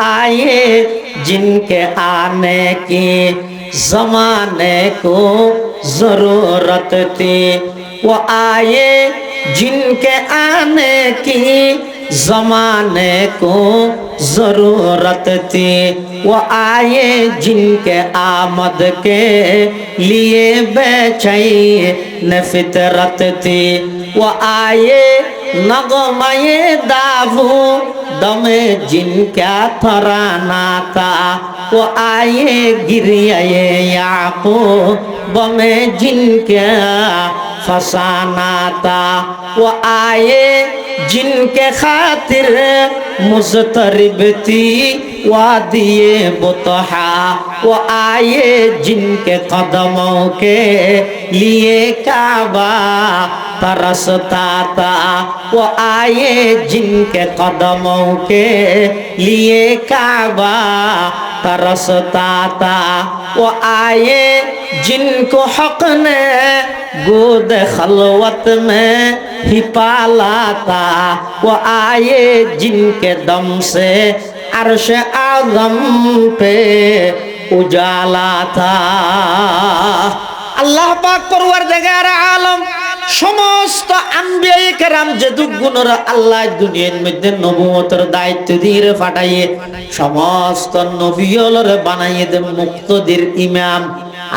आए जिनके आने की जमाने को जरूरत थी, वो आए जिनके आने की जमाने को जरूरत थी, वो आए जिनके आमद के लिए बेचैन फितरत थी, वो आए नगमे दावू दमे जिनका तराना था, वो आए गिरिए याकूब में जिनका फसाना था, वो आए जिनके खातिर मुस्तरिब थी वादिये बुतहा, वो आए जिनके कदमों के लिए काबा तरसता था, वो आए जिनके कदमों के लिए काबा तरसता था, वो आए जिनको हक ने गोद खलवत में ही पाला था, वो आए जिनके दम से अर्श आज़म पे उजाला था। আল্লাহ পাক পরওয়ারদিগার আলম সমস্ত আম্বিয়ায়ে কেরাম যদুগুণরা আল্লাহ দুনিয়ার মধ্যে নবুয়তের দায়িত্ব দিয়ে পাঠাইয়ে সমস্ত নবীলরে বানাইয়ে দে মুক্তদির ইমাম,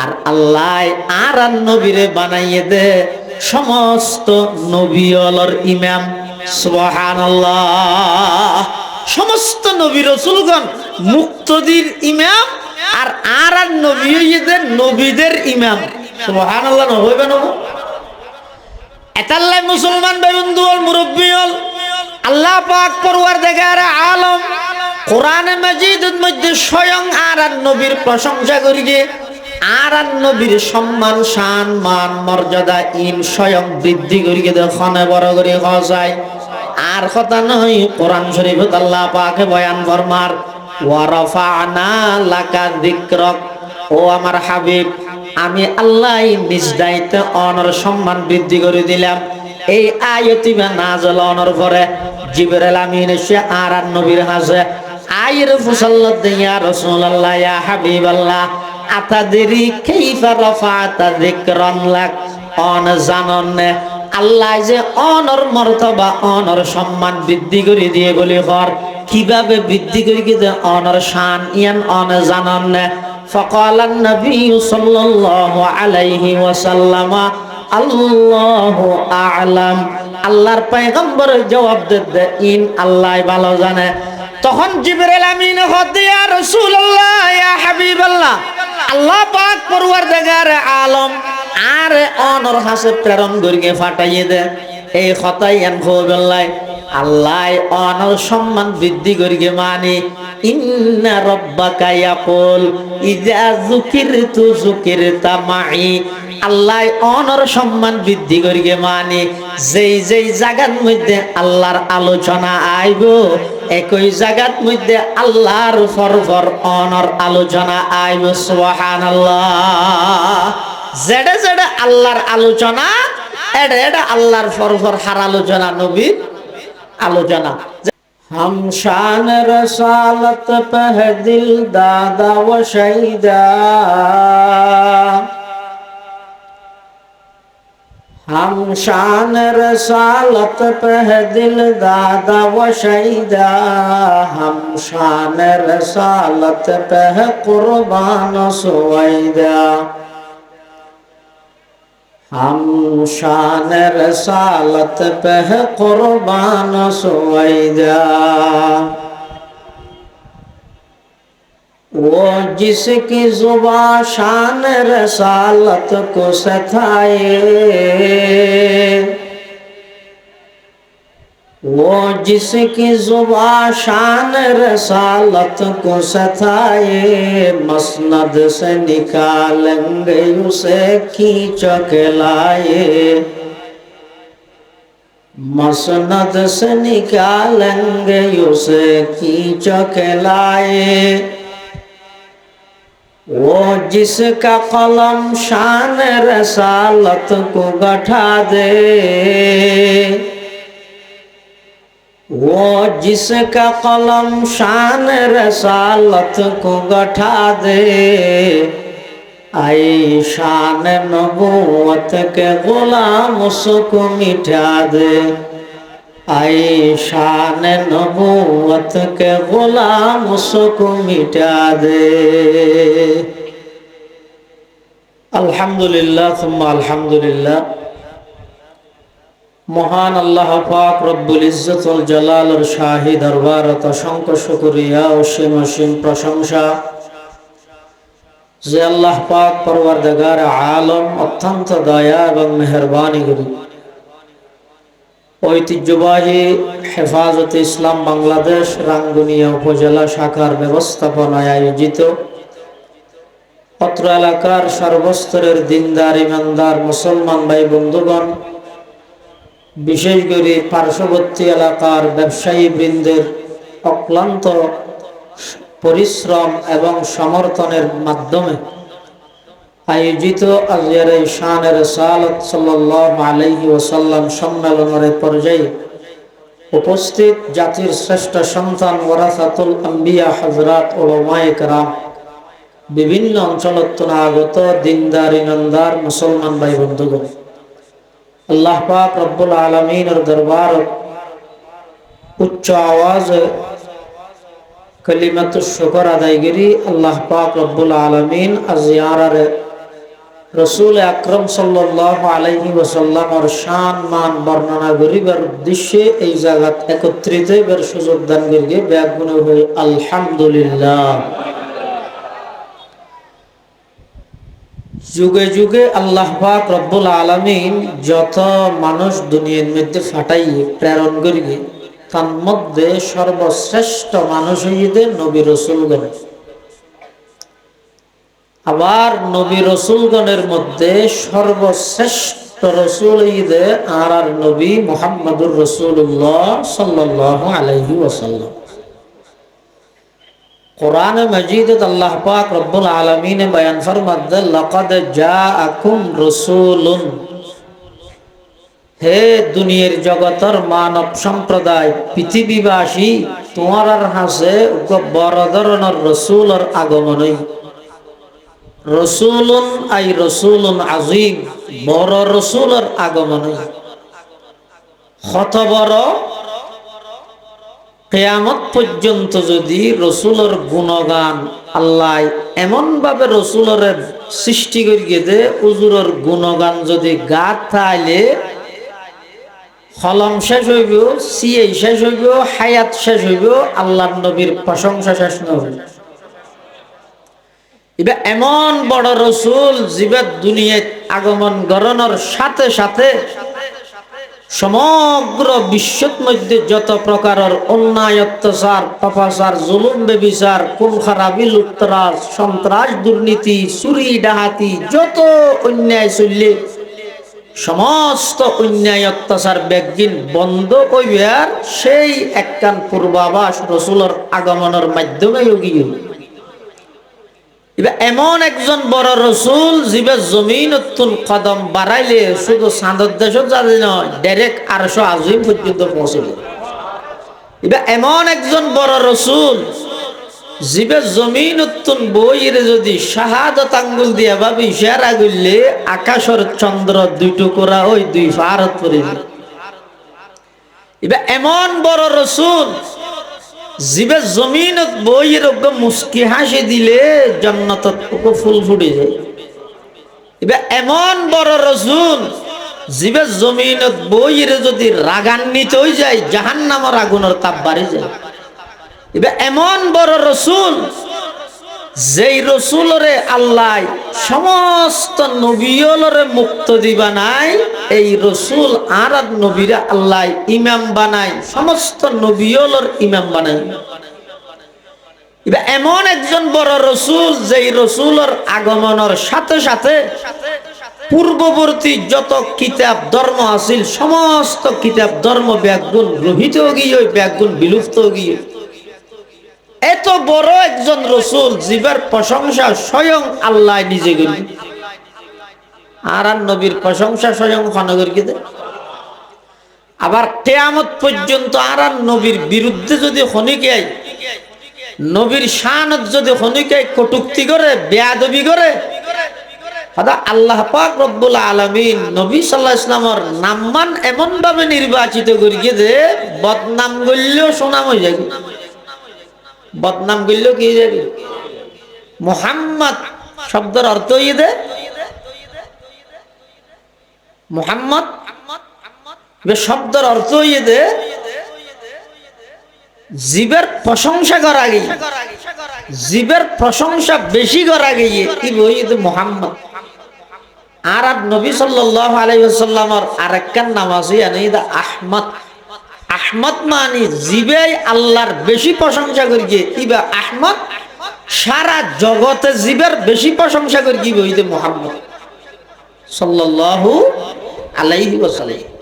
আর আল্লাহ আর নবীরে বানাইয়ে দে সমস্ত নবীলর ইমাম। সুবহানাল্লাহ। সমস্ত নবী রাসূলগণ মুক্তদির ইমাম, আর আর নবীদের নবীদের ইমাম। সুবহানাল্লাহ। না হইবে না এতাল্লাই মুসলমান ভাই বন্ধু হল মুরব্বী হল আল্লাহ পাক পরওয়ারদিগার আলম কোরআনে মাজিদের মধ্যে স্বয়ং আর নবীর প্রশংসা করিয়ে আর নবীর সম্মান শান মান মর্যাদা ইন স্বয়ং বৃদ্ধি করিয়ে দেখনে বড় করে যায়। আর কথা নয়, কোরআন শরীফত আল্লাহ পাকে বয়ান ফরমার ওয়ারাফা'না লাকা যিকরাক, ও আমার হাবিব আমি আল্লাহ নিজ দায়িত্বে অনর সম্মান বৃদ্ধি করে দিলাম। এই আয়াতি নাযিল হওয়ার পরে জিবরাইল আমিন এসে আর নবীর হাজে আয়ের ফুসাল্লাত দিয়া রাসূলুল্লাহ ইয়া হাবিবাল্লাহ আতাদরি কাইফা রাফা'তা যিকরান লাক, অন জানন আল্লাহ যে অনর মর্তবা অনর সম্মান বৃদ্ধি করে দিয়ে বলি হর কিভাবে বৃদ্ধি করে গিয়ে অনর শান ইয়ান অন জানন। فقال النبي صلى الله عليه وسلم الله أعلم, আল্লাহর পয়গম্বর জবাব দেন ইন আল্লাহ ভালো জানে। তখন জিবরাইল আমিন হদ ইয়া রাসূলুল্লাহ ইয়া হাবিবাল্লাহ আল্লাহ পাক পরওয়ারদিগার আলম আর অনর হাসে প্রেরণ করিয়ে ফাটাইয়ে দে এই কথাই আন হবেলাই আল্লাহ অনর সম্মান বৃদ্ধি করিয়ে মানে ইন্না রাব্বাকা ইয়াকুল ইযা যুকিরতু যুকিরতা মাই, আল্লাহ অনর সম্মান বৃদ্ধি করিয়ে মানে যেই যেই জায়গার মধ্যে আল্লাহর আলোচনা আইব একই জায়গার মধ্যে আল্লাহর ফরফর অনর আলোচনা আইব। সুবহানাল্লাহ। যেটা যেটা আল্লাহর আলোচনা এটা এটা আল্লাহর ফরফর হার আলোচনা নবীর আলোচনা। हम शान रसालत पे दिल दादा व शहीदा, हम शान रसालत पे दिल दादा व शहीदा, हम शान रसालत पे कुर्बान सुवैदा, हम शान रसालत पे कुर्बान सुवैदा। वो जिसकी जुबां शान रसालत को सताए, वो जिसकी जुबां शान रसालत को सताए, मसनद से निकालेंगे उसे खींच के लाए, मसनद से निकालेंगे उसे खींच के लाए, वो जिसका कलम शान रसालत को गठा दे, वो जिसका कलम शान रसालत को गठा दे, आई शान नबूवत के गुलाम उसको मिटा दे, आई शान नबूवत के गुलाम उसको मिटा दे। अल्हम्दुलिल्लाह सुम्मा अल्हम्दुलिल्लाह। মহান আল্লাহ পাক রব্বুল ইজ্জত ওয়াল জালালের শাহী দরবারত অসংখ্য শুকরিয়া ও সীম প্রশংসা যে আল্লাহ পাক পরওয়ারদিগার আলম অত্যন্ত দয়া এবং মেহেরবানি করি ঐতিহ্যবাহী হেফাজতে ইসলাম বাংলাদেশ রাঙ্গুনিয়া উপজেলা শাখার ব্যবস্থাপনায় আয়োজিত অত্র এলাকার সর্বস্তরের দিনদার ইমানদার মুসলমান ভাই বন্ধুগণ, বিশেষ করে পার্শ্ববর্তী এলাকার ব্যবসায়ী বৃন্দের অক্লান্ত পরিশ্রম এবং সমর্থনের মাধ্যমে আয়োজিত আজিয়ারে শানে রাসালত সাল্লাল্লাহু আলাইহি ওয়াসাল্লাম সম্মেলনের পর্যায়ে উপস্থিত জাতির শ্রেষ্ঠ সন্তান ওয়ারাসাতুল আম্বিয়া হযরত উলামায়ে কেরাম, বিভিন্ন অঞ্চলত আগত দিনদার ইমানদার মুসলমান ভাই বন্ধুগণ, আল্লাহ পাক রব্বুল আলামিনের দরবার উচ্চ আওয়াজে কালিমাতুশ শুকর আদায় করি। আল্লাহ পাক রব্বুল আলামিন আজিয়ারে রাসূল আকরাম সাল্লাল্লাহু আলাইহি ওয়াসাল্লামের শান মান বর্ণনা করিবার উদ্দেশ্যে এই জায়গাত একত্রিত হবার সুযোগ দান করিয়ে ব্যাগুণ হই আলহামদুলিল্লাহ। যুগে যুগে আল্লাহ পাক রব্বুল আলামিন যত মানুষ দুনিয়ার মধ্যে ফাটাই প্রেরণ করিয়ে তার মধ্যে সর্বশ্রেষ্ঠ মানুষ হইতে নবী রাসূলগণ। আবার নবী রাসূলগণের মধ্যে সর্বশ্রেষ্ঠ রাসূল হইতে আর নবী মুহাম্মদুর রাসূলুল্লাহ সাল্লাল্লাহু আলাইহি ওয়াসাল্লাম। कुरान मजीद अल्लाह पाक रब्बुल आलमीन ने बयान फरमाते लक़द जाअकुम रसूलुन, हे दुनियार जगतर मानव सम्प्रदाय पृथ्वीवासी तुम्हार हासे बड़ धरनेर रसूलर आगमन। रसूलुन आई रसूलुन आजीम, बड़ रसूलर आगमन। कत बड़ কিয়ামত পর্যন্ত যদি রসুলের গুণগান আল্লাহ এমন ভাবে রসুলের সৃষ্টি করিয়ে দে, হুজুরের গুণগান যদি গাত তাইলে কলম শেষ হইব, সিএ শেষ হইব, হায়াত শেষ হইব, আল্লাহর নবীর প্রশংসা শেষ নবে। এবার এমন বড় রসুল জীবের দুনিয়ায় আগমন গরণের সাথে সাথে সমগ্র বিশ্বত মধ্যে যত প্রকারের অন্যায় অত্যাচার পাপাচার জুলুম বেবিচার খুন খারাপি লুটতরাজ সন্ত্রাস দুর্নীতি চুরি ডাহাতি যত অন্যায় চললে সমস্ত অন্যায় অত্যাচার ব্যাগিন বন্ধ কইবার সেই একখান পূর্বাভাস রসুলের আগমনের মাধ্যমে গিয়ে এবার এমন একজন বড় রসুল জীবের জমিনতুল কদম বাড়াইলে শুধু চাঁদের দেশত যাবে নয়, ডাইরেক্ট ৮০০ আজিম পর্যন্ত পৌঁছবে। এবার এমন একজন বড় রসুল জীবের জমিনতুল বইরে যদি শাহাদত আঙ্গুল দিয়া ভাবি ইশারা করলে আকাশের চন্দ্র দুই টুকরা ওই দুই পাহাড়ত পড়ে যায়। এবার এমন বড় রসুল জীবে জমিনত বইয়ের মুস্কি হাসি দিলে জান্নাতত ফুল ফুটে যায়। এবার এমন বড় রসুল জীবে জমিনত বইয়ের যদি রাগান্বিত হয়ে যায় জাহান্নামের আগুনের তাপ বাড়ে যায়। এবার এমন বড় রসুল যেই রসুলরে আল্লাহ সমস্ত নবীলরে মুক্ত দিবা নাই, এই রসুল আর নবীরা আল্লাহ ইমাম বানাই, সমস্ত নবীলর ইমাম বানাই। এবার এমন একজন বড় রসুল যেই রসুলর আগমনের সাথে সাথে পূর্ববর্তী যত কিতাব ধর্ম আছিল সমস্ত কিতাব ধর্ম ব্যাগুণ রহিত গিয়ে ব্যাগুণ বিলুপ্ত গিয়ে এত বড় একজন রসুল জীবের প্রশংসা স্বয়ং আল্লাহ নিজে করি। আর নবীর প্রশংসা স্বয়ং খনগর গিয়ে আবার কিয়ামত পর্যন্ত আর নবীর বিরুদ্ধে যদি খনিকাই নবীর শানত যদি খনিকাই কটূক্তি করে বেয়াদবি করে হদা আল্লাহ পাক রব্বুল আলামিন নবী সাল্লাল্লাহু আলাইহি ওয়াসাল্লামের নামমান এমন ভাবে নির্বাচিত করিয়ে যে বদনাম গল্লেও সুনাম হয়ে যাবে বদনাম গল্লেও কি যাবে মুহাম্মদ শব্দের অর্থ হইয়ে দে মুহাম্মদ শব্দের অর্থ হইয়ে দে জীবের প্রশংসা করা গিয়ে জীবের প্রশংসা বেশি করা গিয়ে কি বইতে মুহাম্মদ আর নবী সাল্লাল্লাহু আলাইহি ওয়াসাল্লামের আরেকখান নাম আছে ইয়ানিদা আহমদ আহমদ মানে জীবে আল্লাহর বেশি প্রশংসা করি যে ইবা আহমদ সারা জগতে জীবের বেশি প্রশংসা করি কি বইতে মুহাম্মদ সাল্লাল্লাহু আলাইহি ওয়াসাল্লাম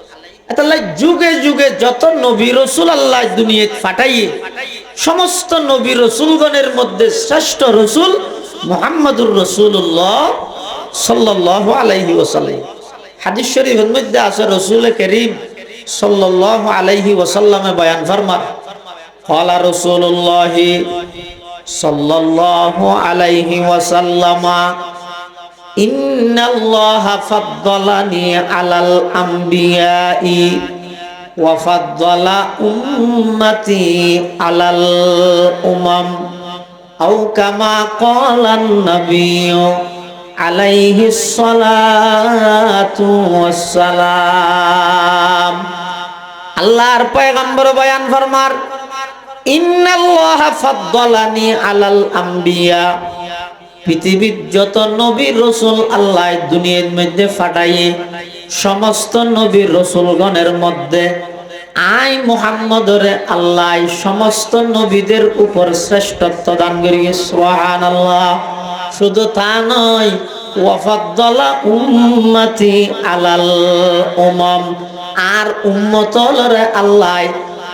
তাহলে যুগে যুগে যত নবী রাসূল আল্লাহ দুনিয়ায় পাঠাইয়ে সমস্ত নবী রাসূলগণের মধ্যে শ্রেষ্ঠ রাসূল মুহাম্মদুর রাসূলুল্লাহ সাল্লাল্লাহু আলাইহি ওয়াসাল্লাম হাদিস শরীফের মধ্যে আছে রাসূল করিম সাল্লাল্লাহু আলাইহি ওয়াসাল্লামে বয়ান ফরমান ক্বালা রাসূলুল্লাহ সাল্লাল্লাহু আলাইহি ওয়াসাল্লামা ইন্নাল্লাহা ফাদ্দালানি আলাল আমবিয়াই ওয়া ফাদ্দালা উম্মতি আলাল উমাম আও কামা ক্বালান নাবিয়্যু আলাইহিস সালাতু ওয়াসসালাম আল্লাহর পয়গম্বর বয়ান ফরমার ইন্নাল্লাহা ফাদ্দালানি আলাল আমবিয়া পৃথিবীর যত নবী রাসূল আল্লাহ দুনিয়ার মধ্যে পাঠাইয়ে সমস্ত নবী রাসূলগণের মধ্যে আই মুহাম্মদরে আল্লাহ সমস্ত নবীদের উপর শ্রেষ্ঠত্ব দান করিয়ে সুবহানাল্লাহ শুধু তা নয় ওয়া ফাদ্দালা উম্মতি আলাল উমাম আর উম্মতরে আল্লাহ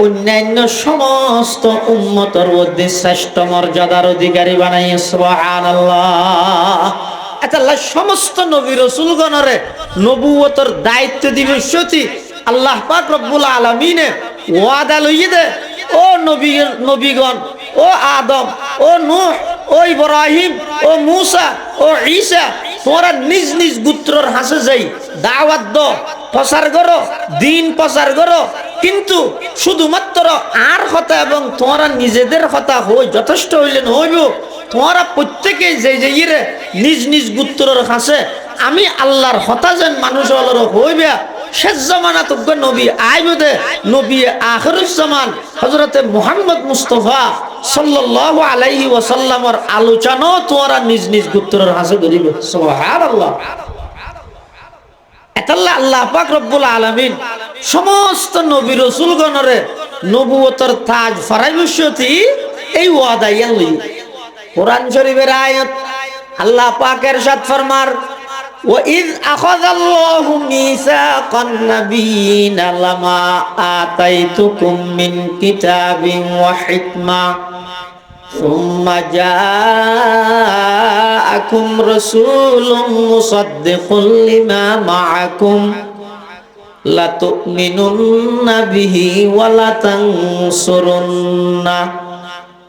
অন্যান্য সমস্ত উম্মতের মধ্যে শ্রেষ্ঠ মর্যাদার অধিকারী বানাই সুবহানাল্লাহ আল্লাহ সমস্ত নবী রাসূলগণরে নবুয়তের দায়িত্ব দিবে সত্যি আল্লাহ পাক রব্বুল আলামিনে ওয়াদা লইয়ে দে ও নবীগণ ও আদম ও নূহ ও ইব্রাহিম ও মূসা ও ঈসা তোমরা নিজ নিজ গোত্রর হাসে যাই দাওয়াত দাও প্রচার করো দিন প্রচার করো কিন্তু শুধুমাত্র আর কথা এবং তোমরা নিজেদের কথা হই যথেষ্ট হইলেন হইব তোমরা প্রত্যেকেই যে ইরে নিজ নিজ গোত্রর হাসে আমি আল্লাহর হতা যেন মানুষ হলর হইবে শেষ জামানা তোকে নবী আইবদে নবী আখিরুজ জামান হযরতে মুহাম্মদ মুস্তাফা সাল্লাল্লাহু আলাইহি ওয়াসাল্লামের আলোচনা তোমরা নিজ নিজ গোত্রের হাসে করিবে সুবহানাল্লাহ এতাল্লাহ আল্লাহ পাক রব্বুল আলামিন সমস্ত নবী রাসূলগণরে নবুয়তের তাজ ফরাইবসতি এই ওয়াদা ইয়ালি কোরআন শরীফের আয়াত আল্লাহ পাক ইরশাদ ফরমার وَإِذْ أَخَذَ اللَّهُ مِيثَاقَ النَّبِيِّينَ لَمَا آتَيْتُكُم مِّن كِتَابٍ وَحِكْمَةٍ ثُمَّ جَاءَكُمْ رَسُولٌ مُصَدِّقٌ لِّمَا مَعَكُمْ لَتُؤْمِنُنَّ بِهِ وَلَتَنصُرُنَّهُ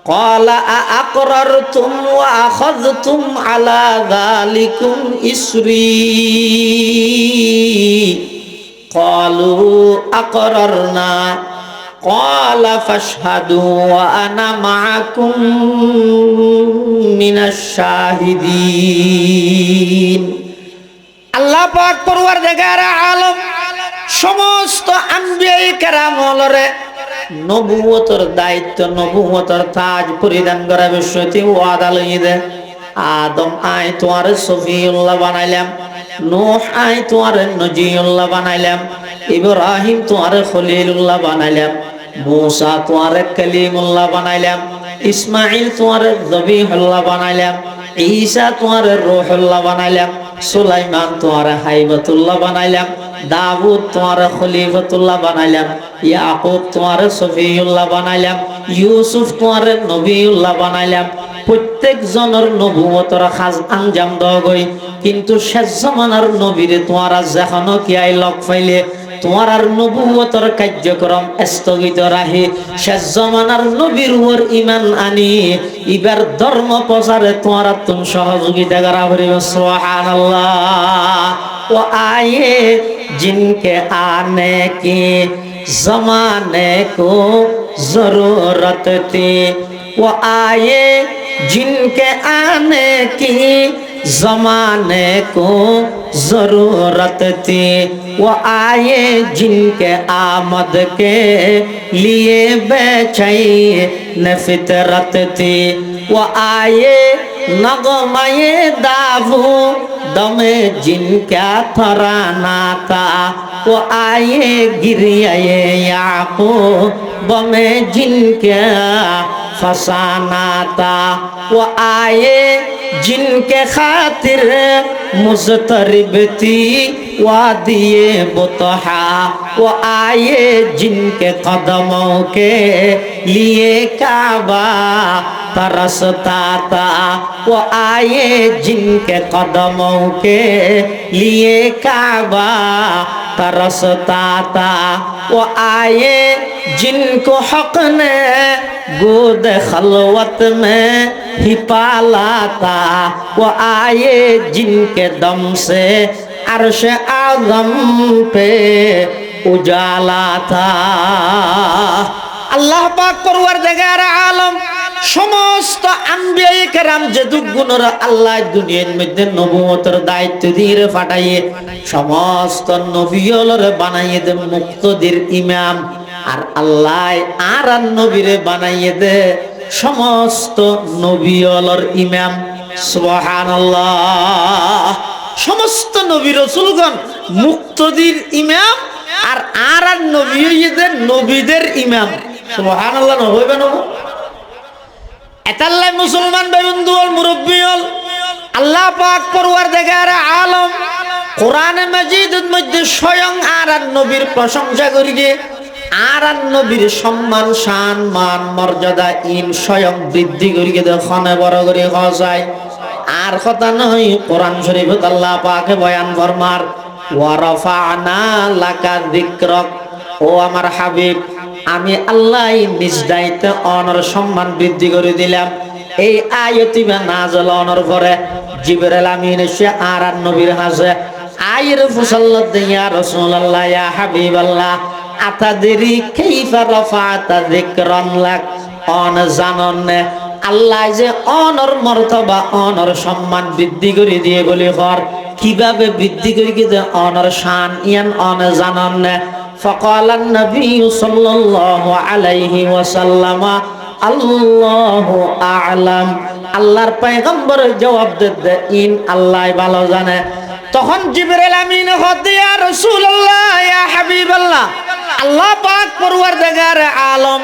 قال أأقررتم وأخذتم على ذلكم إصري قالوا أقررنا قال فاشهدوا وأنا معكم من الشاهدين আল্লাহ পাক পরওয়ারদিগার আলম সমস্ত আম্বিয়ায়ে কেরামরে নবুয়তের দায়িত্ব নবুয়তের তাজ পরিধান করা বিষয়টি ওয়াদা লইয়ে দে আদম আয় তোমারে সফিউল্লাহ বানাইলাম নূহ আয় তোমারে নজিউল্লাহ বানাইলাম ইব্রাহিম তোমারে খলিলুল্লাহ বানাইলাম মূসা তোমারে কালিমুল্লাহ বানাইলাম ইসমাঈল তোমারে যবিহুল্লাহ বানাইলাম ঈসা তোমারে রূহুল্লাহ বানাইলাম সুলাইমান তোমারে হাইবাতুল্লাহ বানাইলাম দাউদ তোমারে খলিফাতুল্লাহ বানাইলাম ইয়াকুব তোমারে সফিউল্লাহ বানাইলাম ইউসুফ তোমারে নবিউল্লাহ বানাইলাম প্রত্যেক জনের নবুয়তের কাজ আঞ্জাম দেওয়া গই কিন্তু শেষ জামানার নবীরে তোমরা যেখানে কি আই লক পাইলে তোমার আর নবুয়তর কার্যক্রম স্থগিত রাখি শেষ জমানার নবীর উপর ঈমান আনি এবার ধর্ম প্রচারে তোমার তুমি সহযোগিতা করা করিবে সুবহানাল্লাহ। ও আয়ে जिनके आने की जमाने को जरूरत थी, वो आए जिनके आने की जमाने को जरूरत थी, वो आए जिनके आमद के लिए बेचैन फितरत थी, वो आए नगमाए दावू दमे जिनका तराना था, वो आए गिरियाए याकूब में जिनका फसाना था, वो आए जिनके खातिर मुस्तरिब थी वादिए बुतहा, वो आए जिनके कदमों के लिए काबा तरसता था, वो आए जिनके कदमों के लिए काबा तरसता था, वो आए जिनको हक ने गोद खलवत में ही पाला था, वो आए जिनके दम से अर्श आज़म पे उजाला था। अल्लाह पाक परवरदिगार आलम समस्त আম্বিয়ায়ে কেরাম যে দুগুণরা আল্লাহ দুনিয়ার মধ্যে নবুয়তের দায়িত্ব দিয়ে পাঠাইয়ে সমস্ত নবীওলরে বানাইয়ে দে মুক্তদির ইমাম, আর আল্লাহ আর নবীরে বানাইয়ে দে সমস্ত নবীওলর ইমাম। সুবহানাল্লাহ। সমস্ত নবী রাসূলগণ মুক্তদির ইমাম আর নবীদের নবীদের ইমাম। সুবহানাল্লাহ। না হইবে না এতাল্লাই মুসলমান বেবন্ধুল মুরব্বিয়ল আল্লাহ পাক পরওয়ারদিগার আলম কোরআনে মাজিদের মধ্যে স্বয়ং আর নবীর প্রশংসা করিয়ে আর নবীর সম্মান শান মান মর্যাদা ইন স্বয়ং বৃদ্ধি করিয়ে দেখনে বড় করে হজায়। আর কথা নয়, কোরআন শরীফত আল্লাহ পাকে বয়ান ফরমার ওয়া রাফা'না লাকা যিকরাক, ও আমার হাবিব আমি আল্লাহ নিজ দায়িত্বে অনর সম্মান বৃদ্ধি করে দিলাম। এই আয়াতি নাযিল হওয়ার পরে জিবরাইল আমিন এসে আর নবীর হাজে আয়ের ফুসাল্লাত দিয়া রাসূলুল্লাহ ইয়া হাবিবাল্লাহ আতাদরি কাইফা রাফা'তা যিকরান লাক, অন জানন আল্লাহ যে অনর মর্তবা অনর সম্মান বৃদ্ধি করে দিয়ে বলি হর কিভাবে বৃদ্ধি করে কি অনর শান ইয়ান অন জানন। فقال النبي صلى الله عليه وسلم الله أعلم, আল্লাহর পয়গম্বর জবাব দে ইন আল্লাহ ভালো জানে। তখন জিবরাইল আমিন হতে ইয়া রাসূলুল্লাহ ইয়া হাবিবাল্লাহ আল্লাহ পাক পরওয়ারদিগার আলম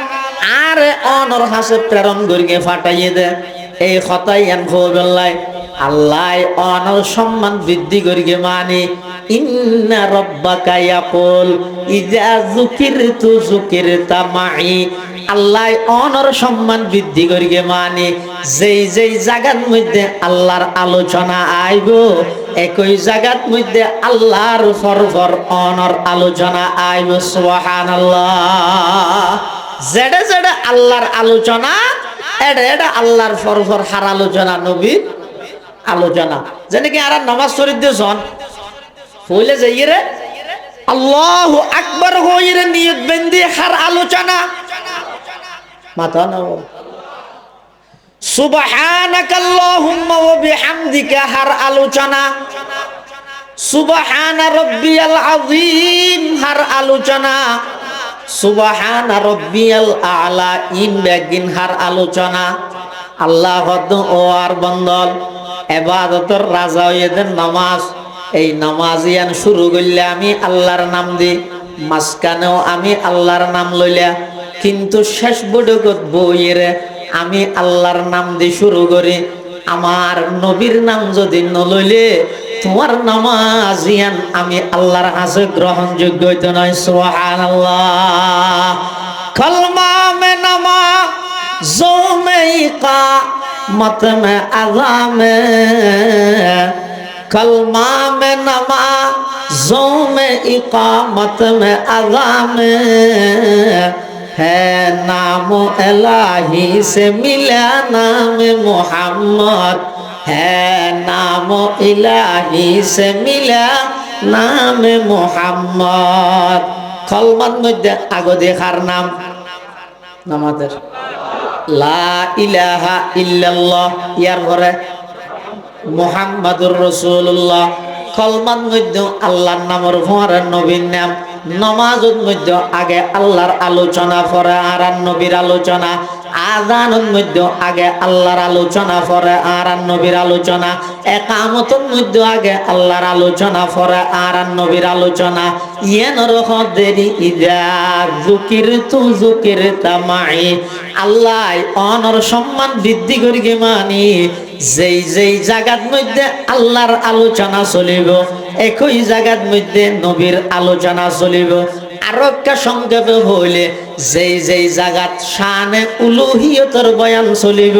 আর অনর হাসে প্রেরণ করিয়ে ফাটাইয়ে দে এই কথাই আন বললাই আল্লাহ অনর সম্মান বৃদ্ধি করিয়ে মানে ইন্না রাব্বাকা ইয়াকুল ইযা যুকিরতু যুকিরতা মাই, আল্লাহ অনর সম্মান বৃদ্ধি করিয়ে মানে যেই যেই জায়গার মধ্যে আল্লাহর আলোচনা আইব একই জায়গার মধ্যে আল্লাহর ফরফর অনর আলোচনা আইব। সুবহানাল্লাহ। যেটা যেটা আল্লাহর আলোচনা এটা এটা আল্লাহর ফরফর হার আলোচনা নবীর আলোচনা। যেন কি আর নামাজ শরীফ দিয়েছেন হইলে যাইয়ে রে আল্লাহু আকবার হইরে নিয়ত বেন্দি হার আলোচনা মাথা নাও সুবহানাকাল্লাহুম্মা ওয়া বিহামদিকা হার আলোচনা, সুবহানা রাব্বিয়াল আযীম হার আলোচনা, সুবহানা রাব্বিয়াল আ'লা ইন বেগিন হার আলোচনা। আল্লাহ ও আর বন্দল ইবাদতের রাজা হইয়েদের নামাজ, এই নামাজিয়ান শুরু করলে আমি আল্লাহর নাম দি, মাঝখানেও আমি আল্লাহর নাম লইলা, কিন্তু শেষ বৈঠকত বইয়েরে আমি আল্লাহর নাম দিয়ে শুরু করি। আমার নবীর নাম যদি নলইলে তোমার নামাজিয়ান আমি আল্লাহর কাছে গ্রহণযোগ্য হইতো নয়। সুবহানাল্লাহ। কলমা মে নামা জো মে ইকামত মে আযাম, कलमा में नमा ज़ौमे इकामत में अज़ा में है नाम इलाही से मिला नाम मोहम्मद है नाम इलाही से मिला नाम मोहम्मद कलमाর মধ্যে আগে দেখার নাম নামাজের লা ইলাহা ইল্লাল্লাহ ইয়ার পরে মুহাম্মাদুর রাসূলুল্লাহ কলমার মধ্যে আল্লাহর নামের পরে নবীর নাম নামাজের মধ্যে আগে আল্লাহর আলোচনা পরে আর নবীর আলোচনা আযানের মধ্যে আগে আল্লাহর আলোচনা পরে আর নবীর আলোচনা ইকামতের মধ্যে আগে আল্লাহর আলোচনা পরে আর নবীর আলোচনা ইয়ান রহদেরি ইজা যুকিরতু যুকিরতা মাই আল্লাহ অনর সম্মান বৃদ্ধি করিকে মানি যেই যেই জায়গার মধ্যে আল্লাহর আলোচনা চলিব একই জায়গার মধ্যে নবীর আলোচনা চলিব আর একটা সংক্ষেপে হইলে যেই যেই জায়গাত শানে উলুহিয়তের বয়ান চলিব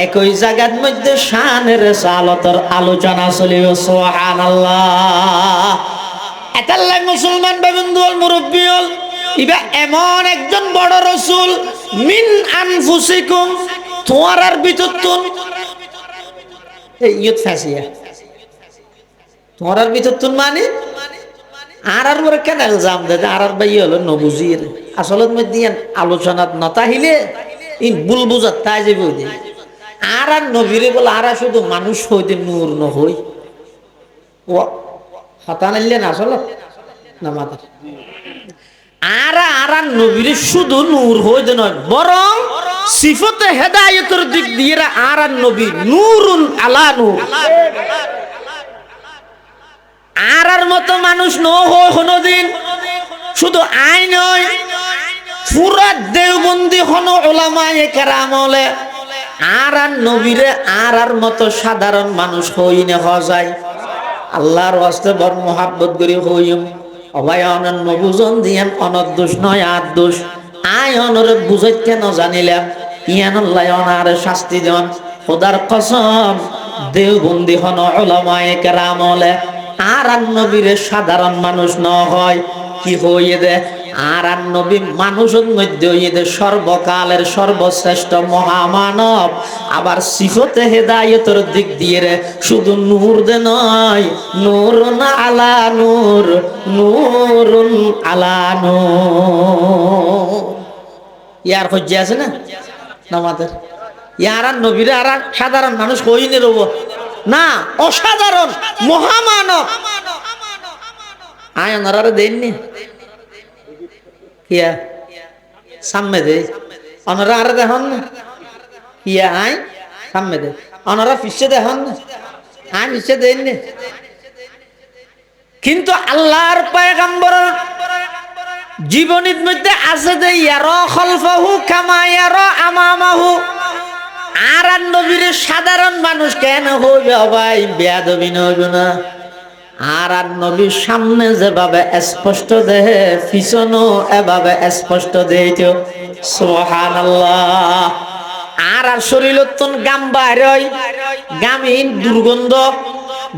একই জায়গার মধ্যে শানের রিসালাতের আলোচনা চলিব সুবহানাল্লাহ এতাল্লাহ মুসলমান বাবুল মুরব্বিয়ল ইবা এমন একজন বড় রাসূল মিন আনফুসিকুম তোমার ভিতরতুন ইয়ত ফাসিয়া তোমার ভিতরতুন মানে আর বড় কেন ইলজাম দেয় আর ভাই হলো নবুজির আসলত মধ্যে আলোচনাত নতাহিলে ইন বুল বুঝাত তাই যে বই আর নবীরে বলে আর শুধু মানুষ হইতে নূর নহই ও হতান আনলে না আসলে না মাতা আর নবীর শুধু নূর হইতে নয় বরং সিফতে হেদায়েতের দিক দিয়ে আর নবী নূরুন আলা নূর আর মতো মানুষ ন হয় কোনদিন শুধু আই নয় পুরা দেওবন্দি হন ওলামায়ে কেরাম হলে আর নবীরে আর মতো সাধারণ মানুষ হই না হওয়া যায় আল্লাহর ওয়াস্তে বড় মোহাব্বত করি হইম অবায় অনন নবুজন দিয়ান অনদোষ নয় আর দোষ আয় অনরে বুঝাই কেন জানিলাম ইয়ান আল্লাহ অনার শাস্তি দেন খোদার কসম দেওবন্দি হন ওলামায়ে কেরাম হলে আর নবীরে সাধারণ মানুষ ন হয় কি হইয়ে দে আর নবী মানুষের মধ্যে হইয়ে দে সর্বকালের সর্বশ্রেষ্ঠ মহামানব আবার সিফতে হেদায়েতের দিক দিয়ে রে শুধু নূর দে নয় নূরুন আলা নূর নূরুন আলা নূর ইয়ার হজ্জে আছে না নামাজের ইয়ার নবীরে আর সাধারণ মানুষ হইনে রব না অসাধারণ মহামানব আয় ওনারা দেননি কিয়া সামনে দে ওনারা আর দেখুন কিয়া আয় সামনে দে ওনারা পিছিয়ে দেখুন আয় পিছিয়ে দেননি কিন্তু আল্লাহর পয়গম্বরের জীবনীর মধ্যে আছে যে ইয়ারা খালফাহু কামা ইয়ারা আমামাহু আর নবীর সাধারণ মানুষ কেন হইবে ভাই বেয়াদবি নইবে না আর নবীর সামনে যেভাবে স্পষ্ট দেহে পিছনও এভাবে স্পষ্ট দেইতো সুবহানাল্লাহ আর শরীরতন গাম বাইরই গামিন দুর্গন্ধ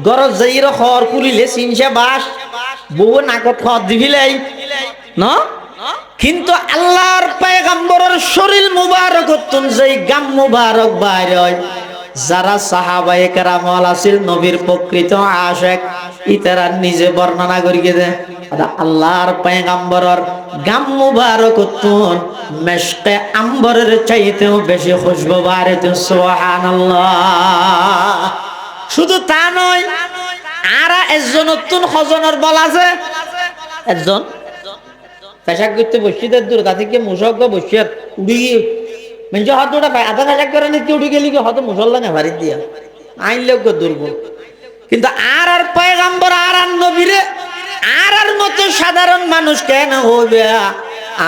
গরজ যাইর খর কুলিলে সিনসা বাস বউ নাকত খর দিবিলাই না কিন্তু আল্লাহর পয়গম্বরের শরীর মুবারক তুন যেই গাম মুবারক বাইরে যারা সাহাবায়ে কেরাম আছিল নবীর প্রকৃত আশিক ইতারা নিজে বর্ণনা করিয়ে দে আল্লাহর পয়গম্বরের গাম মুবারক তুন মেশকে আম্বরের চাইতেও বেশি খুশবু বাইরে সুবহানাল্লাহ শুধু তা নয় আর একজন নতুন খজনের বল আছে একজন পেশাক করতে বসিয়ে দূর তা থেকে মুসক বসিয়ে উড়ি গিয়ে মেঞ্জ হাত ওটা আধা পেশাক করে নিতে উড়ে গেলি হয়তো মুসল্লা না ভারি দিয়া আইন লোক দুর্বল কিন্তু আর পয়গম্বর আর নবীরে আর মতো সাধারণ মানুষ কেন হইবে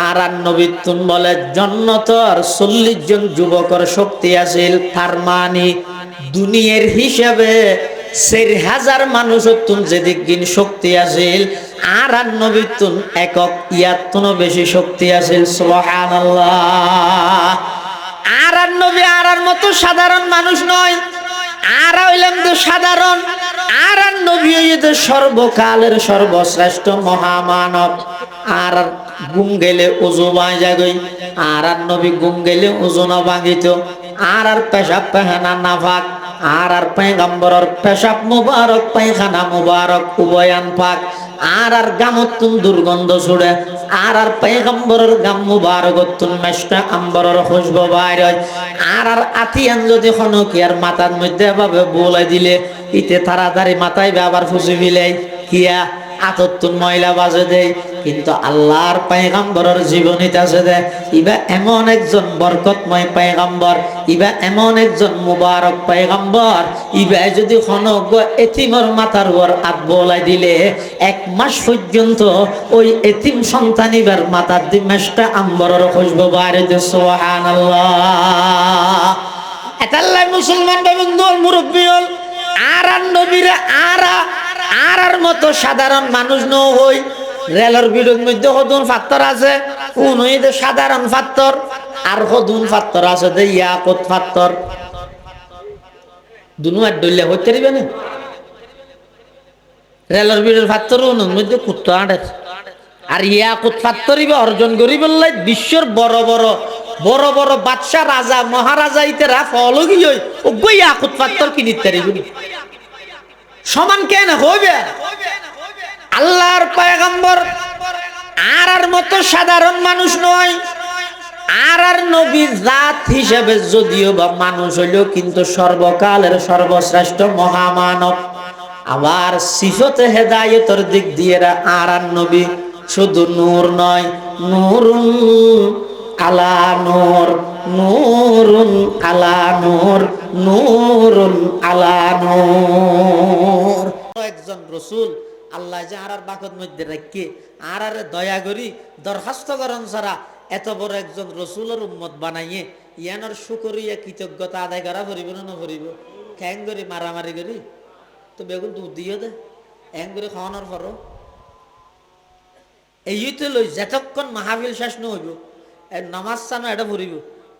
আর নবী তুন বলে জন্নতর 40 জন যুবকর শক্তি আছিল তার মানে দুনিয়ার হিসাবে 4000 মানুষ তুন যেদিক দিন শক্তি আছিল আর নবী তুন একক ইয়াতুনও বেশি শক্তি আছিল সুবহানাল্লাহ আর নবী আর মতো সাধারণ মানুষ নয় আর হইলাম তো সাধারণ, আর নবী হইতে সর্বকালের সর্বশ্রেষ্ঠ মহামানব। আর গুম গেলে উজু বাঁজা গই, আর নবী গুম গেলে ওজু না ভাঙিত। আর পেশাব পেহানা নাফাক, আর পয়গম্বরের পেশাব মুবারক পায়খানা মুবারক উভয়ান পাক। আর গামতুন দুর্গন্ধ ছুড়ে, আর পয়গম্বরের গাম মুবারকতুন মেশকা আম্বরের খুশবু বাইর হয়। আর আতিয়ান যদি খনকিয়ার মাথার মধ্যে ভাবে বলে দিলে ইতে তাড়াতাড়ি মাথায় আবার ফুসি ফিলাই কিয়া আততুন ময়লা বাজে দেয়। কিন্তু আল্লাহর পয়গম্বরের জীবনীতে আছে দে ইবা এমন একজন বরকতময় পয়গম্বর, ইবা এমন একজন মুবারক পয়গম্বর, ইবা যদি খনক এতিমর মাথার উপর হাত বলাই দিলে 1 মাস পর্যন্ত ওই এতিম সন্তান ইবার মাথার দি মেশটা আম্বরের খুশবু বাইরে দে। সুবহানাল্লাহ। এতাল্লাই মুসলমান বন্ধু মুরব্বী হল আর নবীরা আর মতো সাধারণ মানুষ ন হই। রেলের বিরোধ মধ্যে হদুন ফাত্তর আছে, কোন সাধারণ ফাত্তর, আর হদুন ফাত্তর আছে দে ইয়াকুত ফাত্তর। দুনু আর ডইলে হইতে দিবে না। রেলের বিরোধ ফাত্তর মধ্যে কুত্তা আড়ে, আর ইয়াকুত ফাত্তর অর্জন করি বললে বিশ্বের বড় বড় বড় বড় বাদশাহ রাজা মহারাজা ইতেরা ফল গিয়ে ওই ইয়াকুত ফাত্তর কিনিতে দিবি সমান কেন হইবে। আল্লাহর পয়গম্বর আর মতো সাধারণ মানুষ নয়। আর নবী জাত হিসেবে যদিও বা মানুষ হইলেও কিন্তু সর্বকালের সর্বশ্রেষ্ঠ মহামানব। আবার সিফতে হেদায়েতের দিক দিয়ে আর নবী শুধু নূর নয়, নূরুন আলা নূর, নূরুন আলা নূর, নূরুন আলা নূর। একজন রসুল আল্লাহ যে আর বাকত মধ্যে রাখি আর দয়া করি দরখাস্ত করেন ছাড়া এত বড় একজন রসুলের উম্মত বানাইয়ে ইয়ানোর শুকরিয়া কৃতজ্ঞতা আদায় করা করিব না করিব। খ্যাং করি মারামারি করি তো বেগুন দুধ দিয়ে দে এং করে খাওয়ানোর পর এইতে লই যতক্ষণ মাহফিল শেষ নহইব নামাজ চানো এটা ভরিব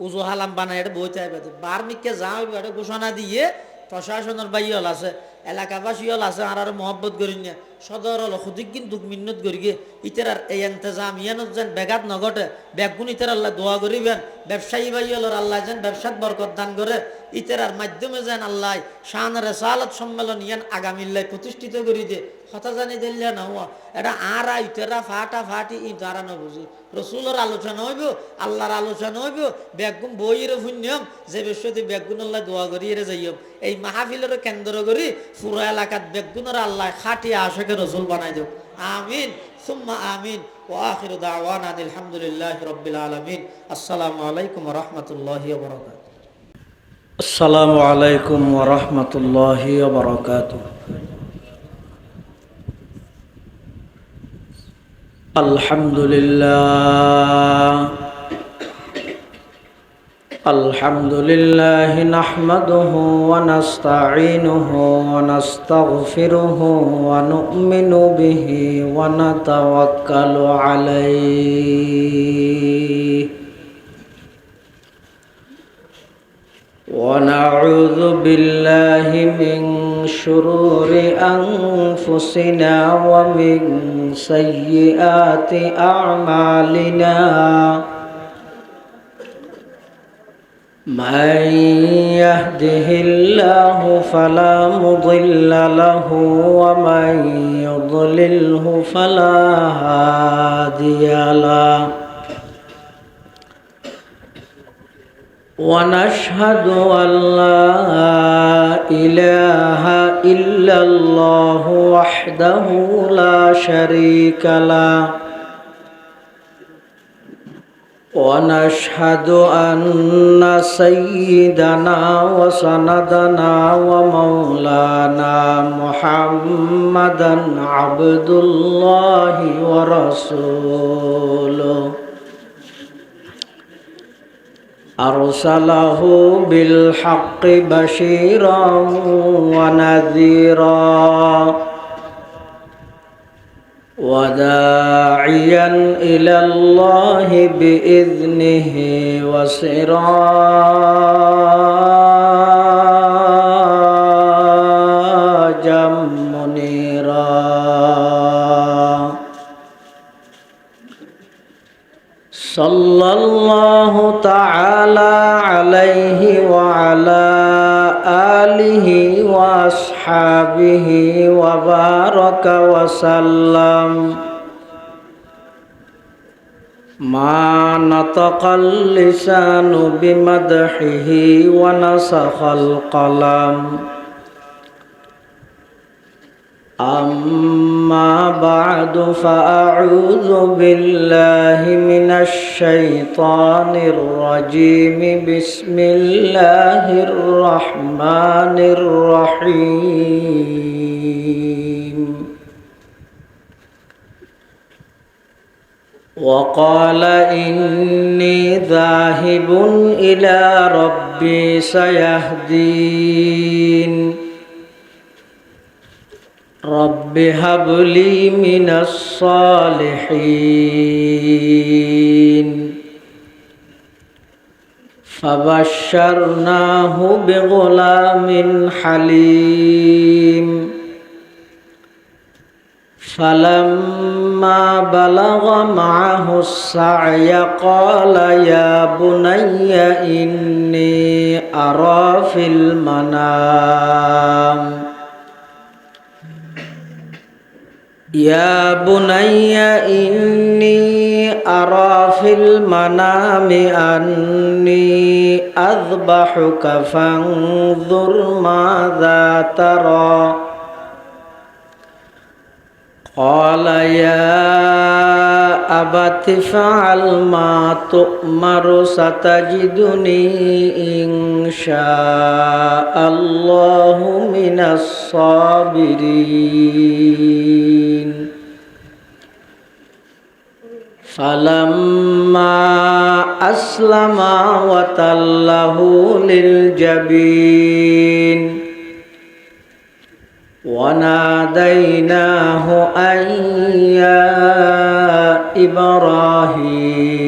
উজু হালাম বানাই এটা বইতে আইবে বার মিকে যা হইব এটা ঘোষণা দিয়ে প্রশাসনের বাইল আছে এলাকাবাসী হল আছে আর মহব্বত করি না সদর হল সুদিক কিন্তু মিন্নত করি গে ইতার এই এন্তেজাম ইয়ানত যেন বেগাত নঘটে বেগুন ইতার আল্লাহ দোয়া করিবেন। ব্যবসায়ী ভাই হল আল্লাহ যেন ব্যবসাত বরকত দান করে ইতার মাধ্যমে যেন আল্লাহ শান রেসালত সম্মেলন ইয়ান আগামীল্লাই প্রতিষ্ঠিত করি দে কথা জানি দিল্লা না হওয়া এটা আর ইতারা ফাটা ফাটি ই তারা না বুঝি রসুলের আলোচনা হইব আল্লাহর আলোচনা হইব বেগুন বইয়ের পুণ্যম যে বিষয়তে বেগুন আল্লাহ দোয়া করি এর যাইম এই মাহফিলের কেন্দ্র করি পুরো এলাকাত বেগুনের আল্লাহ খাটি আশেকে রসুল বানাই দেব। আমিন সুম্মা আমিন ওয়া আখিরু দাওয়ানা আলহামদুলিল্লাহি রাব্বিল আলামিন। আসসালামু আলাইকুম ওয়া রাহমাতুল্লাহি ওয়া বারাকাতুহু। আসসালামু আলাইকুম ওয়া রাহমাতুল্লাহি ওয়া বারাকাতুহু। আলহামদুলিল্লাহ আলহামদুলিল্লাহি নাহমাদুহু ওয়া নাস্তাঈনুহু ওয়া নাস্তাগফিরুহু ওয়া নু'মিনু বিহি ওয়া নাতাওয়াক্কালু আলাইহি ওয়া নাউযু বিল্লাহি মিন শুরুরি আনফুসিনা ওয়া মিন সাইয়্যাতি আ'মালিনা। من يهده الله فلا مضل له ومن يضلله فلا هادي له ونشهد أن لا إله إلا الله وحده لا شريك له ونشهد أن سيدنا وسندنا ومولانا محمدا عبد الله ورسوله أرسله بالحق بشيرا ونذيرا وداعيا إلى الله بإذنه صلى الله تعالى عليه وعلى آله وأصحابه وبارك وسلم ما نطق اللسان بمدحه ونسخ القلم أما بعد فأعوذ بالله من الشيطان الرجيم بسم الله الرحمن الرحيم وقال إني ذاهب إلى ربي سيهدين رب هب لي من الصالحين فبشرناه بغلام حليم فلما بلغ معه السعي قال يا بني إني أرى في المنام يا بني إني أرى في المنام أني أذبحك فانظر ماذا ترى قال يا أبت افعل ما تؤمر ستجدني إن شاء الله من الصابرين فلما أسلما وتله للجبين وناديناه أن يا إبراهيم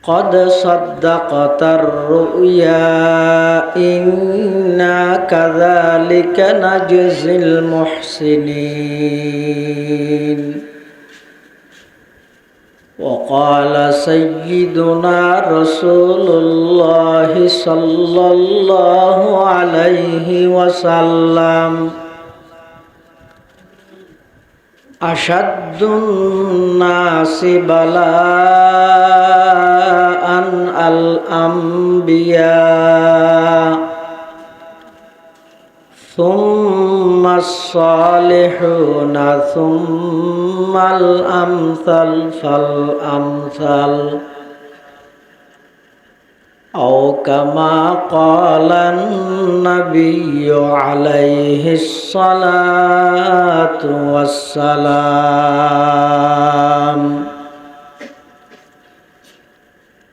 قد صدقت الرؤيا إنا كذلك نجزي المحسنين وقال سيدنا رسول الله صلى الله عليه وسلم أشد الناس بلاء الأنبياء ثم الصالحون ثم الأمثل فالأمثل أو كما قال النبي عليه الصلاة والسلام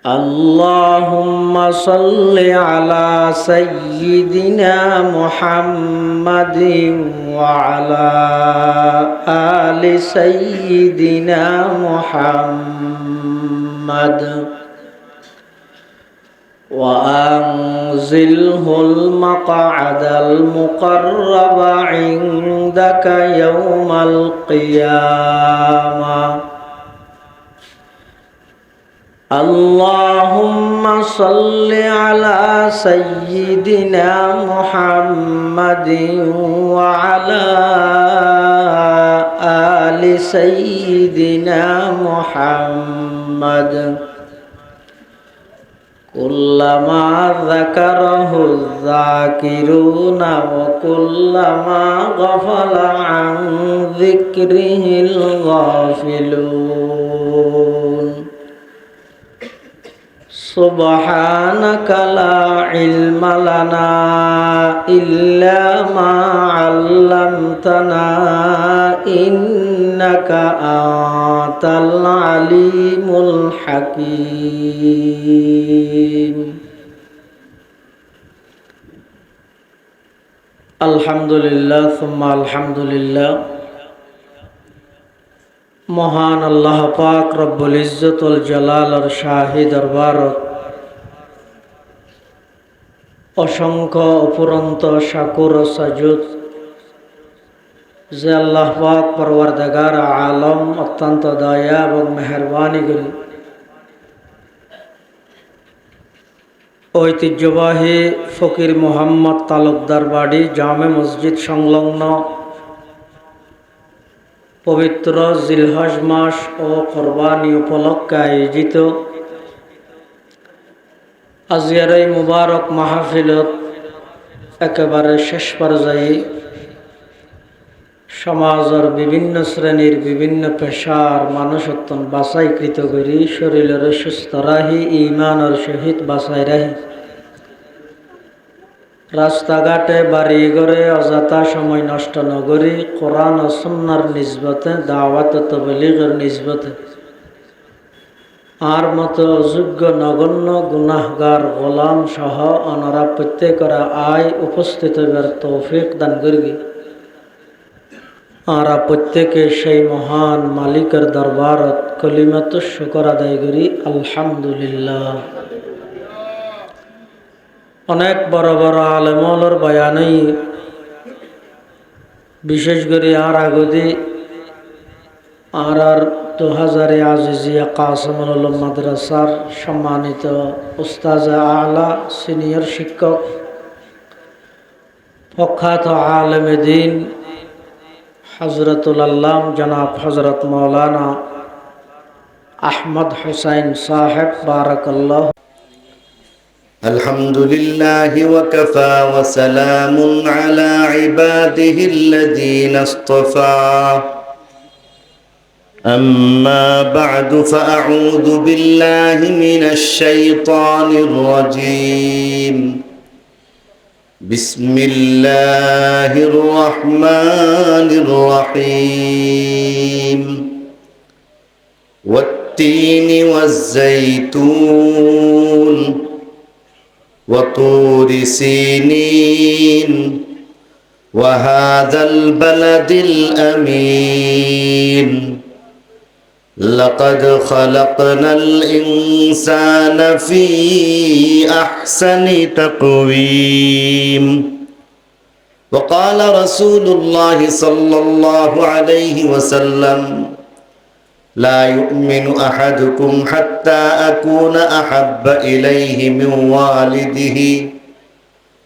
اللهم صل على سيدنا محمد وعلى آل سيدنا محمد وأنزله المقعد المقرب عندك يوم القيامة اللهم صل على سيدنا محمد وعلى آل سيدنا محمد كلما ذكره الذاكرون وكلما غفل عن ذكره الغافلون سبحانك لا علم لنا إلا ما علمتنا إنك أنت العليم الحكيم الحمد لله ثم الحمد لله মহান আল্লাহ পাক রব্বুল ইজ্জতুল জালালের শাহী দরবারত অসংখ্য অপুরন্ত শাকুর ও সাজুদ যে আল্লাহ পাক পরওয়ারদিগার আলম অত্যন্ত দয়া এবং মেহেরবানি করি ঐতিহ্যবাহী ফকির মোহাম্মদ তালুকদার বাড়ি জামে মসজিদ সংলগ্ন পবিত্র জিলহজ মাস ও কোরবানি উপলক্ষে আয়োজিত আজিয়ার এই মুবারক মাহফিলত একেবারে শেষ পর্যায়ে সমাজের বিভিন্ন শ্রেণীর বিভিন্ন পেশার মানুষ অত্যন্ত বাছাইকৃত করি শরীরের সুস্থ রাহি ইমানের সহিত বাছাই রাহি রাস্তাঘাটে বাড়ি ঘরে অযথা সময় নষ্ট নগরী কোরআন ও সুন্নাহর নিসবতে দাওয়াত ও তাবলীগের নিসবতে আর মতো অযোগ্য নগণ্য গুনাহগার গোলাম সহ অনরা প্রত্যেকরা আয় উপস্থিত হইবার তৌফিক দান করি। আর প্রত্যেকে সেই মহান মালিকের দরবারত কলিমাত শুকর আদায় করি আলহামদুলিল্লাহ। অনেক বড় বড় আলেমর বয়ানই বিশেষ করে আর আগদি আর 2000 আজিজিয়া কাসিমুল উলুম মাদ্রাসার সম্মানিত উস্তাজ আলা সিনিয়র শিক্ষক প্রখ্যাত আলেমে দ্বীন হযরতুল আল্লাম জনাব হযরত মাওলানা আহমদ হুসাইন সাহেব বারাকাল্লাহ। আলহামদুলিল্লাহি ওয়া কাফা ওয়া সালামুন আলা ইবাদিহিল্লাযীনা ইসতাফা আম্মা বা'দু ফাআউযু বিল্লাহি মিনাশ শাইতানির রাজীম। বিসমিল্লাহির রহমানির রহিম। ওয়াত-তিনি ওয়াজ-যাইতুন وطور سينين وهذا البلد الأمين لقد خلقنا الإنسان في أحسن تقويم وقال رسول الله صلى الله عليه وسلم لا يؤمن أحدكم حتى أكون أحب إليه من والده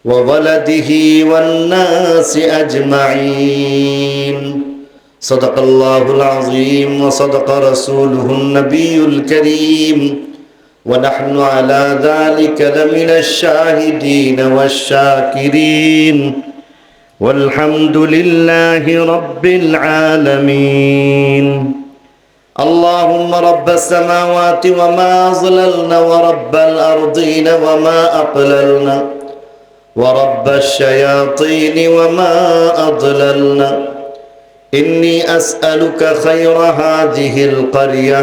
وولده والناس أجمعين صدق الله العظيم وصدق رسوله النبي الكريم ونحن على ذلك لمن الشاهدين والشاكرين والحمد لله رب العالمين. اللهم رب السماوات وما أظللنا ورب الأرضين وما أقللنا ورب الشياطين وما أضللنا إني أسألك خير هذه القرية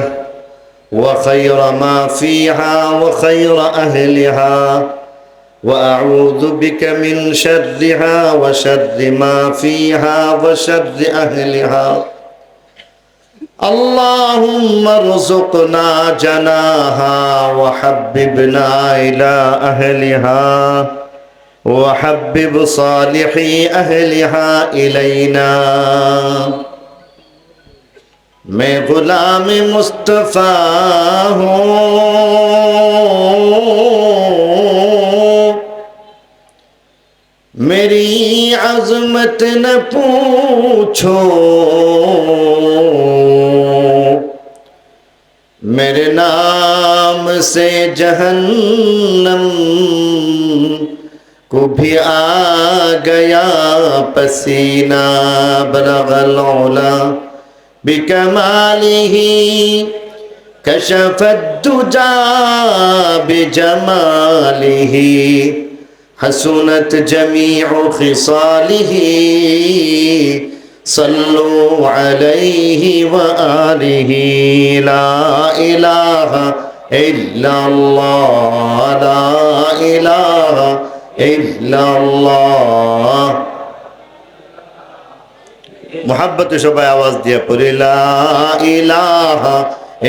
وخير ما فيها وخير أهلها وأعوذ بك من شرها وشر ما فيها وشر أهلها. اللهم ارزقنا جناها وحببنا إلى أهلها وحبب صالحي أهلها إلينا. मैं गुलाम मुस्तफ़ा हूँ मेरी अज़मत न पूछो मेरे नाम से जहन्नम को भी आ गया पसीना बलगल औला बिकमालिही कशफत दुजा बिजमालिही हसनत जमीउ खिसालिही सल्लु अलैहि व आलिहि ला इलाहा इल्लल्लाह ला इलाहा इल्लल्लाह। मोहब्बत सबाई आवाज दिया पढ़े ला इलाहा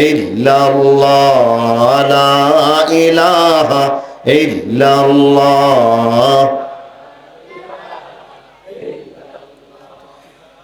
इल्लल्लाह ला इलाहा इल्लल्लाह।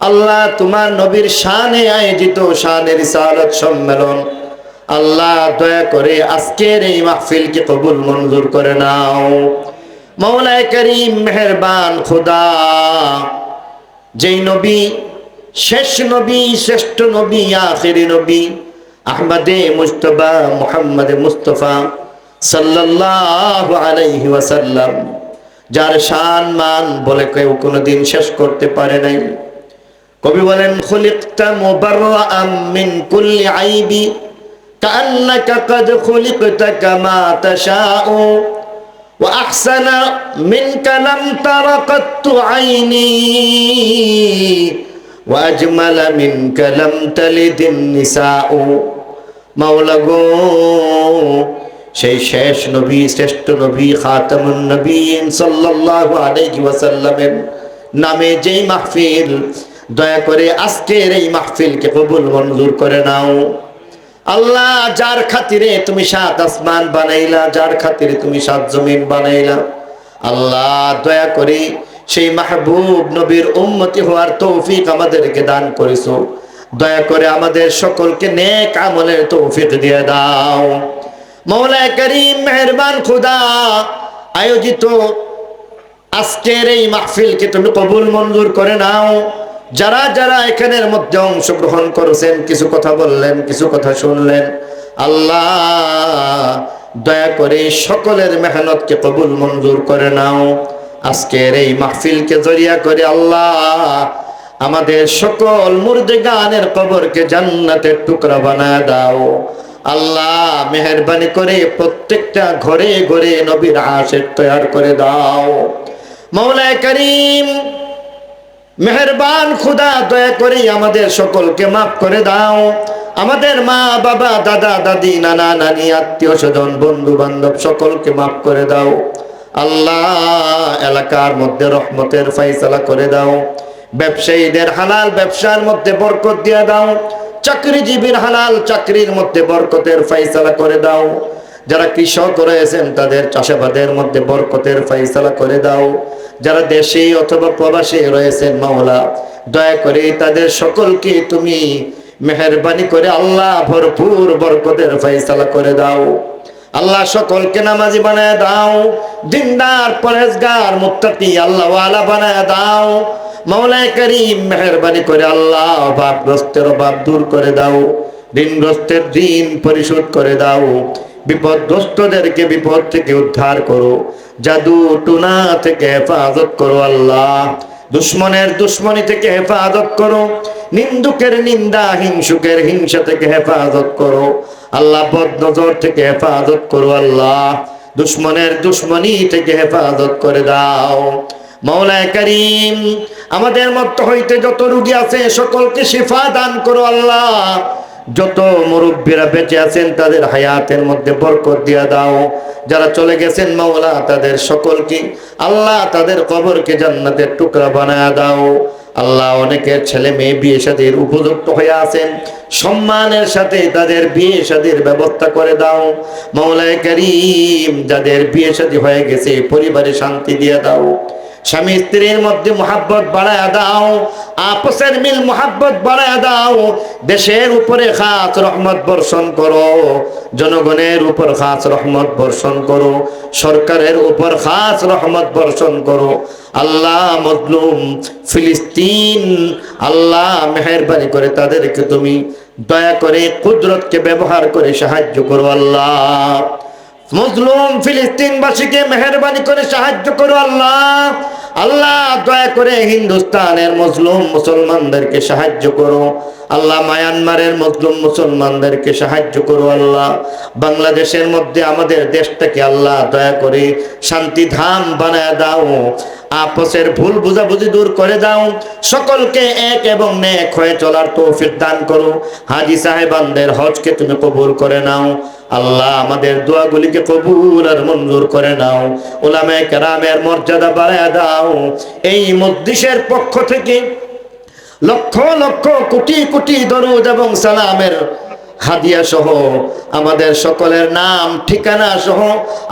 আল্লাহ তোমার নবীর শানে আয়োজিত শানে রিসালাত সম্মেলন, আল্লাহ দয়া করে আজকের এই মাহফিলকে কবুল মঞ্জুর করে নাও। মওলায়ে করিম মেহেরবান খোদা, যেই নবী শেষ নবী, শ্রেষ্ঠ নবী, আখিরি নবী আহমদে মুজতবা মুহাম্মদ মুস্তফা সাল্লাল্লাহু আলাইহি ওয়াসাল্লাম, যার শান মান বলে কেউ কোনোদিন শেষ করতে পারে নাই। কবি বলেন, খুলিকতা মুবাররাআম মিন কুল্লি আইবি কান্নাকা কাদ খুলিকতা কামা তাশাউ ওয়া আহসানা মিনকা লাম তারা কাত্তু আইনি ওয়া আজমালা মিনকা লাম তালিদিন নিসাউ। মাওলা গো, সেই শেষ নবী, শ্রেষ্ঠ নবী, খাতামুন নবীন সাল্লাল্লাহু আলাইহি ওয়াসাল্লামের নামে যেই মাহফিল, দয়া করে আজকের এই মাহফিলকে কবুল মঞ্জুর করে নাও। আল্লাহ, যার খাতিরে তুমি সাত আসমান বানাইলা, যার খাতিরে তুমি সাত জমিন বানাইলা, আল্লাহ দয়া করে সেই মাহবুব নবীর উম্মতি হওয়ার তৌফিক আমাদেরকে দান করেছো। দয়া করে আমাদের সকলকে নেক আমলের তৌফিক দিয়ে দাও। মওলায়ে করিম মেহেরবান খোদা, আয়োজিত আজকের এই মাহফিলকে তুমি কবুল মঞ্জুর করে নাও। যারা যারা এখানের মধ্যে অংশগ্রহণ করেছেন, কিছু কথা বললেন, কিছু কথা শুনলেন, আল্লাহ দয়া করে সকলের মেহনতকে কবুল মঞ্জুর করে নাও। আজকের এই মাহফিলকে জরিয়া করে আল্লাহ আমাদের সকল মুর্দেগানের কবরকে জান্নাতের টুকরা বানায় দাও। আল্লাহ মেহেরবানি করে প্রত্যেকটা ঘরে ঘরে নবীর আশিক তৈয়ার করে দাও। মওলায়ে করিম মেহেরবান খুদা, দয়া করে আমাদের সকলকে মাফ করে দাও। আমাদের মা বাবা, দাদা দাদি, নানা নানি, আত্মীয় স্বজন, বন্ধু বান্ধব সকলকে মাফ করে দাও। আল্লাহ এলাকার মধ্যে রহমতের ফায়সালা করে দাও। ব্যবসায়ীদের হালাল ব্যবসার মধ্যে বরকত দিয়ে দাও। চাকরিজীবীর হালাল চাকরির মধ্যে বরকতের ফায়সালা করে দাও। যারা কৃষক রয়েছেন তাদের চাষাবাদের মধ্যে বরকতের ফায়সালা করে দাও। যারা দেশে অথবা প্রবাসে রয়েছেন মাওলা, দয়া করে তাদের সকলকে তুমি মেহেরবানি করে আল্লাহ ভরপুর বরকতের ফায়সালা করে দাও। আল্লাহ সকলকে নামাজি বানায় দাও, দিনদার, পরহেজগার, মুত্তাকি, আল্লাহ ওয়ালা বানায় দাও। মওলায়ে করিম মেহেরবানি করে আল্লাহ অভাবগ্রস্তের অভাব দূর করে দাও, ঋণগ্রস্তের ঋণ পরিশোধ করে দাও, বিপদগ্রস্তদেরকে বিপদ থেকে উদ্ধার করো, জাদু টুনা থেকে হেফাজত করো। আল্লাহ দুশ্মনের দুশ্মনী থেকে হেফাজত করো, নিন্দুকের নিন্দা, হিংসুকের হিংসা থেকে হেফাজত করো। আল্লাহ বদনজর থেকে হেফাজত করো। আল্লাহ দুশ্মনের দুশ্মনী থেকে হেফাজত করে দাও। মওলায়ে করিম আমাদের মধ্য হইতে যত রোগী আছে সকলকে শিফা দান করো। আল্লাহ যত মুরব্বীরা বেঁচে আছেন তাদের হায়াতের মধ্যে বরকত দিয়া দাও। যারা চলে গেছেন মাওলা, তাদের সকলকে আল্লাহ তাদের কবরকে জান্নাতের টুকরা বানায়া দাও। আল্লাহ অনেকের ছেলে মেয়ে বিয়ে শাদীর উপযুক্ত হয়ে আছেন, সম্মানের সাথে তাদের বিয়ে শাদীর ব্যবস্থা করে দাও। মওলায়ে করিম যাদের বিয়ে শাদী হয়ে গেছে পরিবারে শান্তি দিয়ে দাও। স্বামী স্ত্রীর মধ্যে মোহাব্বত বাড়ায়া দাও, আপসের মিল মোহাব্বত বাড়ায়া দাও। দেশের উপরে খাস রহমত বর্ষণ করো, জনগণের উপর খাস রহমত বর্ষণ করো, সরকারের উপর খাস রহমত বর্ষণ করো। আল্লাহ মজলুম ফিলিস্তিন, আল্লাহ মেহেরবানি করে তাদেরকে তুমি দয়া করে কুদরতকে ব্যবহার করে সাহায্য করো। আল্লাহ মজলুম ফিলিস্তিনবাসীকে মেহেরবানি করে সাহায্য করো। আল্লাহ আল্লাহ দয়া করে হিন্দুস্তানের মজলুম মুসলমানদেরকে সাহায্য করো। আল্লাহ মায়ানমারের মজলুম মুসলমানদেরকে সাহায্য করো। আল্লাহ বাংলাদেশের মধ্যে আমাদের দেশটাকে আল্লাহ দয়া করে শান্তি ধাম বানায় দাও। আপসের ভুল বুঝাবুঝি দূর করে দাও। সকলকে এক এবং নেক হয়ে চলার তৌফিক দান করো। হাজী সাহেবানদের হজকে তুমি কবুল করে নাও। আল্লাহ আমাদের দোয়াগুলিকে কবুল আর মঞ্জুর করে নাও। উলামায়ে কেরামের মর্যাদা বাড়ায় দাও। এই মজলিসের পক্ষ থেকে লক্ষ লক্ষ কোটি কোটি দরুদ এবং সালামের হাদিয়া সহ আমাদের সকলের নাম ঠিকানা সহ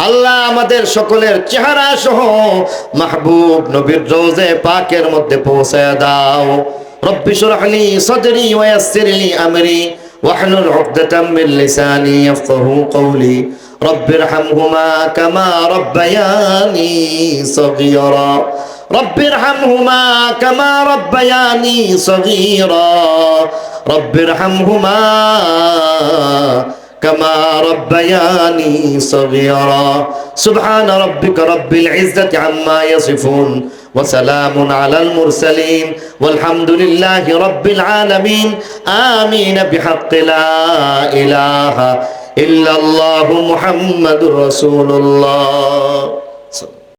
আল্লাহ আমাদের সকলের চেহারা সহ মাহবুব নবীর রওজে পাকের মধ্যে পৌঁছায় দাও। رب اشرح لي صدري ويسر لي أمري واحلل عقدة من لساني يفقه قولي رب ارحمهما كما ربياني صغيرا رب ارحمهما كما ربياني صغيرا رب ارحمهما كما ربياني صغيرا سبحان ربك رب العزة عما يصفون وسلام على المرسلين والحمد لله رب العالمين آمين بحق لا إله إلا الله محمد رسول الله